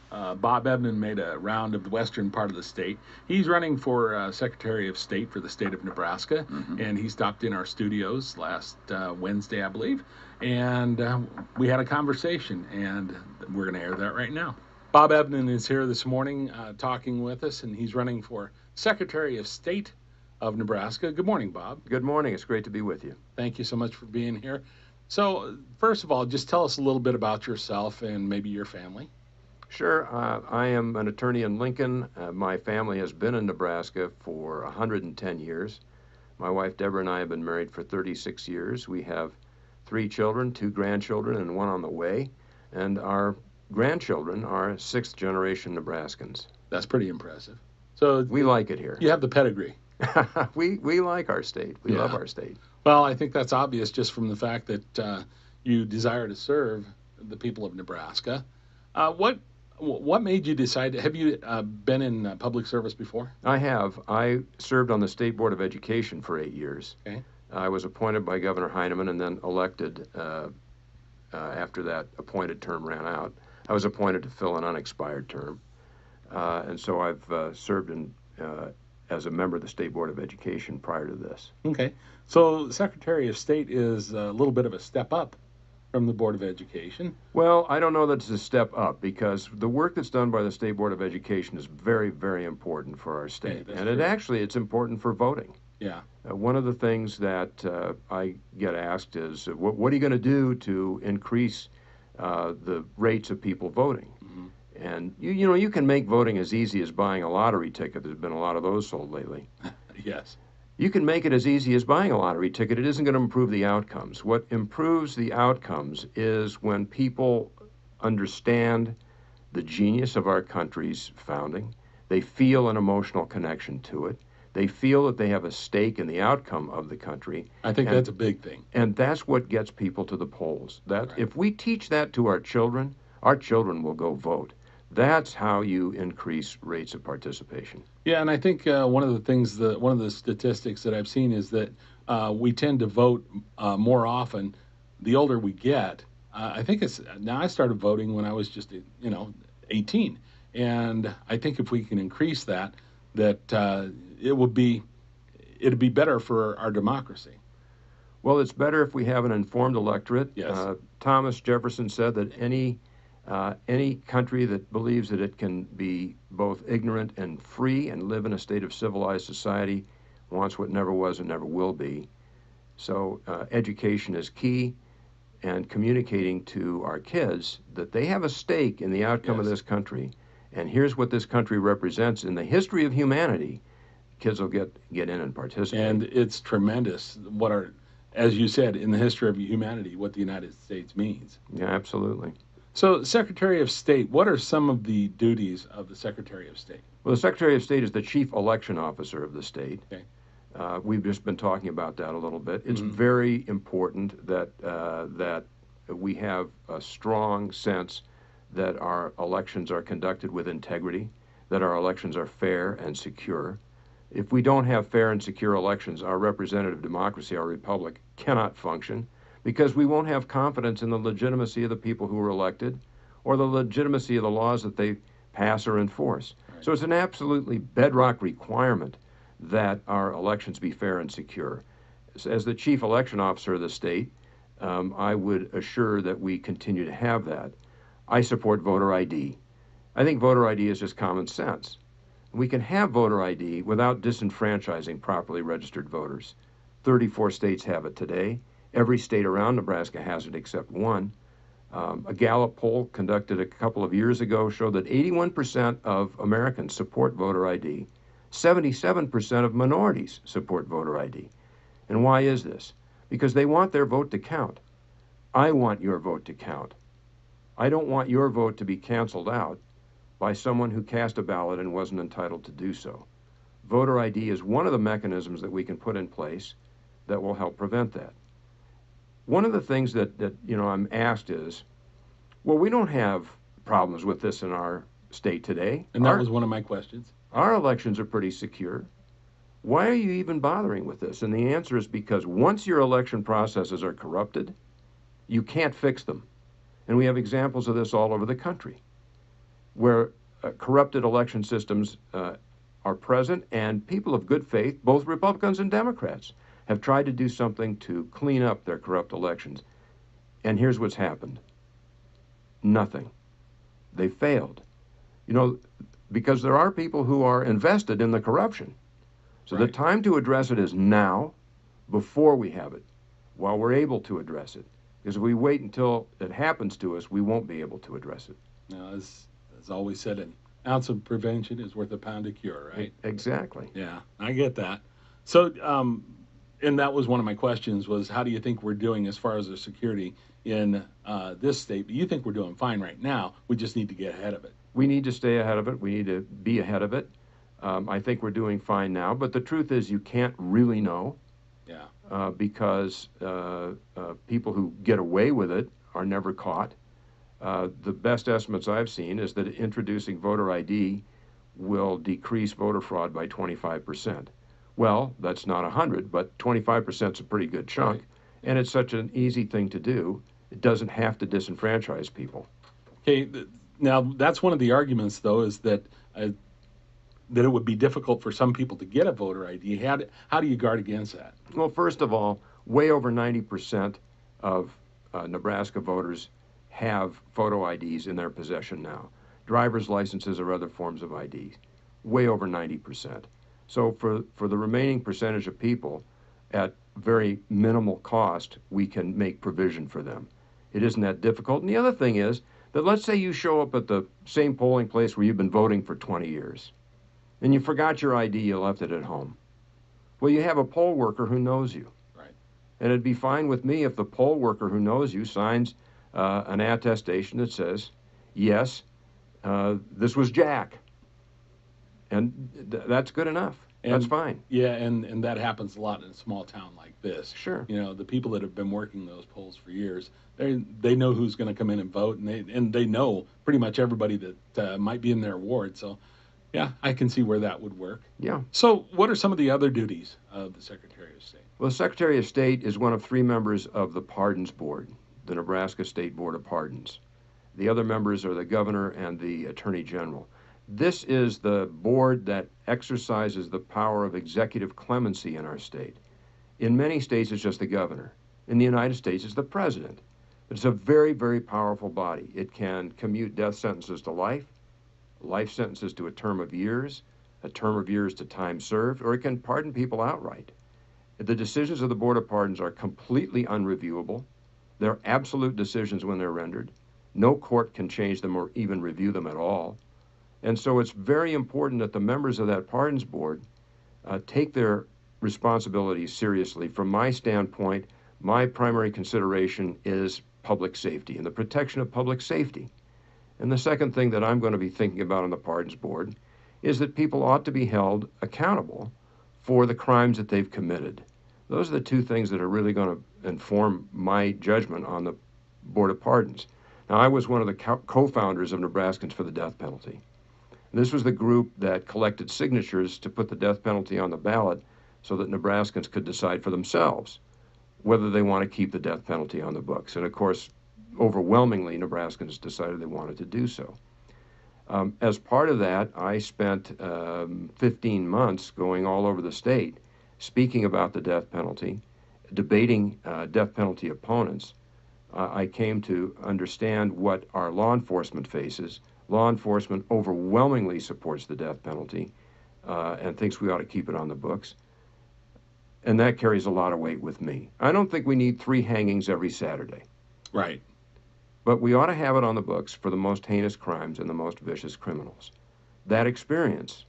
Bob Evnen made a round of the western part of the state. He's running for Secretary of State for the state of Nebraska, and he stopped in our studios last Wednesday, I believe, and we had a conversation, and we're going to air that right now. Bob Evnen is here this morning talking with us, and he's running for Secretary of State of Nebraska. Good morning, Bob. Good morning. It's great to be with you. Thank you so much for being here. So, first of all, just tell us a little bit about yourself and maybe your family. Sure. I am an attorney in Lincoln. My family has been in Nebraska for 110 years. My wife Deborah and I have been married for 36 years. We have 3 children, 2 grandchildren, and 1 on the way. And our grandchildren are 6th generation Nebraskans. That's pretty impressive. So we like it here. You have the pedigree. we like our state. We love our state. Well, I think that's obvious just from the fact that you desire to serve the people of Nebraska. What made you decide? Have you been in public service before? I have. I served on the State Board of Education for 8 years. Okay. I was appointed by Governor Heineman and then elected after that appointed term ran out. I was appointed to fill an unexpired term. And so I've served as a member of the State Board of Education prior to this. Okay. So Secretary of State is a little bit of a step up from the Board of Education. Well, I don't know that it's a step up because the work that's done by the State Board of Education is very, very important for our state. Yeah, and it's important for voting. Yeah. One of the things that I get asked is, what are you going to do to increase the rates of people voting? Mm-hmm. And you can make voting as easy as buying a lottery ticket. There's been a lot of those sold lately. Yes. You can make it as easy as buying a lottery ticket. It isn't going to improve the outcomes. What improves the outcomes is when people understand the genius of our country's founding. They feel an emotional connection to it. They feel that they have a stake in the outcome of the country. I think that's a big thing. And that's what gets people to the polls. Right. If we teach that to our children will go vote. That's how you increase rates of participation. Yeah, and I think one of the statistics that I've seen is that we tend to vote more often the older we get. I think now I started voting when I was just 18, and I think if we can increase that it'd be better for our democracy. Well, it's better if we have an informed electorate. Yes. Thomas Jefferson said that any country that believes that it can be both ignorant and free and live in a state of civilized society wants what never was and never will be. So education is key, and communicating to our kids that they have a stake in the outcome of this country, and here's what this country represents in the history of humanity. Kids will get in and participate. And it's tremendous as you said, in the history of humanity, what the United States means. Yeah, absolutely. So, Secretary of State, what are some of the duties of the Secretary of State? Well, the Secretary of State is the chief election officer of the state. Okay. We've just been talking about that a little bit. It's very important that we have a strong sense that our elections are conducted with integrity, that our elections are fair and secure. If we don't have fair and secure elections, our representative democracy, our republic, cannot function, because we won't have confidence in the legitimacy of the people who are elected or the legitimacy of the laws that they pass or enforce. Right. So it's an absolutely bedrock requirement that our elections be fair and secure. As the chief election officer of the state, I would assure that we continue to have that. I support voter ID. I think voter ID is just common sense. We can have voter ID without disenfranchising properly registered voters. 34 states have it today. Every state around Nebraska has it except one. A Gallup poll conducted a couple of years ago showed that 81% of Americans support voter ID. 77% of minorities support voter ID. And why is this? Because they want their vote to count. I want your vote to count. I don't want your vote to be canceled out by someone who cast a ballot and wasn't entitled to do so. Voter ID is one of the mechanisms that we can put in place that will help prevent that. One of the things that I'm asked is, well, we don't have problems with this in our state today. And that was one of my questions. Our elections are pretty secure. Why are you even bothering with this? And the answer is because once your election processes are corrupted, you can't fix them. And we have examples of this all over the country. where corrupted election systems are present, and people of good faith, both Republicans and Democrats, have tried to do something to clean up their corrupt elections. And here's what's happened. Nothing. They failed. You know, because there are people who are invested in the corruption. So Right. the time to address it is now, before we have it, while we're able to address it. Because if we wait until it happens to us, we won't be able to address it. Now, as always said, an ounce of prevention is worth a pound of cure, right? Exactly. Yeah, I get that. So, and that was one of my questions was, how do you think we're doing as far as the security in this state? You think we're doing fine right now. We just need to get ahead of it. We need to stay ahead of it. We need to be ahead of it. I think we're doing fine now, but the truth is you can't really know. Yeah. Because people who get away with it are never caught. The best estimates I've seen is that introducing voter ID will decrease voter fraud by 25%. Well, that's not 100, but 25% is a pretty good chunk, Right. And it's such an easy thing to do. It doesn't have to disenfranchise people. Okay. Now, that's one of the arguments, though, is that that it would be difficult for some people to get a voter ID. How do you guard against that? Well, first of all, way over 90% of Nebraska voters have photo IDs in their possession now. Driver's licenses or other forms of ID, way over 90%. So for the remaining percentage of people, at very minimal cost, we can make provision for them. It isn't that difficult. And the other thing is that let's say you show up at the same polling place where you've been voting for 20 years, and you forgot your ID, you left it at home. Well, you have a poll worker who knows you. Right. And it'd be fine with me if the poll worker who knows you signs an attestation that says, yes, this was Jack. And that's good enough. That's fine. Yeah, and that happens a lot in a small town like this. Sure. You know, the people that have been working those polls for years, they know who's going to come in and vote, and they know pretty much everybody that might be in their ward. So, yeah, I can see where that would work. Yeah. So, what are some of the other duties of the Secretary of State? Well, the Secretary of State is one of 3 members of the Pardons Board, the Nebraska State Board of Pardons. The other members are the governor and the attorney general. This is the board that exercises the power of executive clemency in our state. In many states, it's just the governor. In the United States, it's the president. It's a very, very powerful body. It can commute death sentences to life sentences to a term of years to time served, or it can pardon people outright. The decisions of the Board of Pardons are completely unreviewable. They're absolute decisions when they're rendered. No court can change them or even review them at all. And so it's very important that the members of that Pardons Board take their responsibilities seriously. From my standpoint, my primary consideration is public safety and the protection of public safety. And the second thing that I'm going to be thinking about on the Pardons Board is that people ought to be held accountable for the crimes that they've committed. Those are the 2 things that are really going to inform my judgment on the Board of Pardons. Now, I was one of the co-founders of Nebraskans for the Death Penalty. This was the group that collected signatures to put the death penalty on the ballot so that Nebraskans could decide for themselves whether they want to keep the death penalty on the books. And of course, overwhelmingly, Nebraskans decided they wanted to do so. As part of that, I spent 15 months going all over the state, speaking about the death penalty, debating death penalty opponents. I came to understand what our law enforcement faces. Law enforcement overwhelmingly supports the death penalty and thinks we ought to keep it on the books. And that carries a lot of weight with me. I don't think we need 3 hangings every Saturday. Right. But we ought to have it on the books for the most heinous crimes and the most vicious criminals. That experience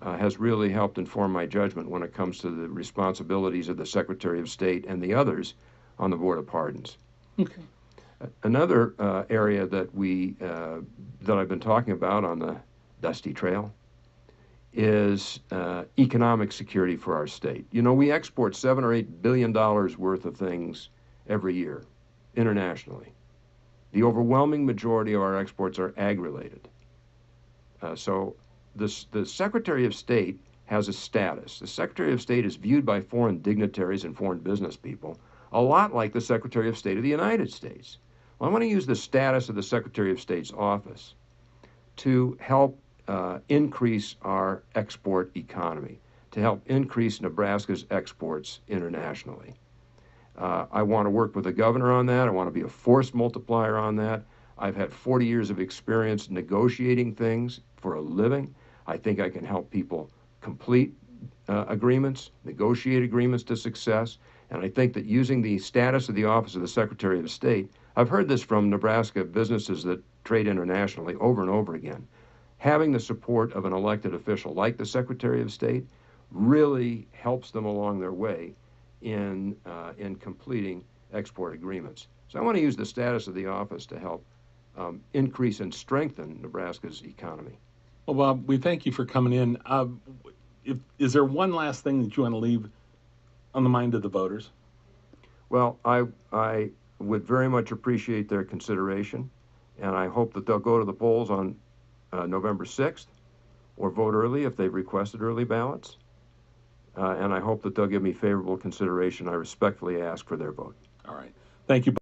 has really helped inform my judgment when it comes to the responsibilities of the Secretary of State and the others on the Board of Pardons. Okay. Another area that that I've been talking about on the Dusty Trail is economic security for our state. You know, we export $7 or $8 billion worth of things every year internationally. The overwhelming majority of our exports are ag-related. So the Secretary of State has a status. The Secretary of State is viewed by foreign dignitaries and foreign business people a lot like the Secretary of State of the United States. Well, I want to use the status of the Secretary of State's office to help increase our export economy, to help increase Nebraska's exports internationally. I want to work with the governor on that. I want to be a force multiplier on that. I've had 40 years of experience negotiating things for a living. I think I can help people complete agreements, negotiate agreements to success. And I think that using the status of the office of the Secretary of State, I've heard this from Nebraska businesses that trade internationally over and over again. Having the support of an elected official like the Secretary of State really helps them along their way in completing export agreements. So I want to use the status of the office to help increase and strengthen Nebraska's economy. Well, Bob, we thank you for coming in. Is there one last thing that you want to leave on the mind of the voters? Well, I would very much appreciate their consideration, and I hope that they'll go to the polls on November 6th or vote early if they've requested early ballots. And I hope that they'll give me favorable consideration. I respectfully ask for their vote. All right. Thank you.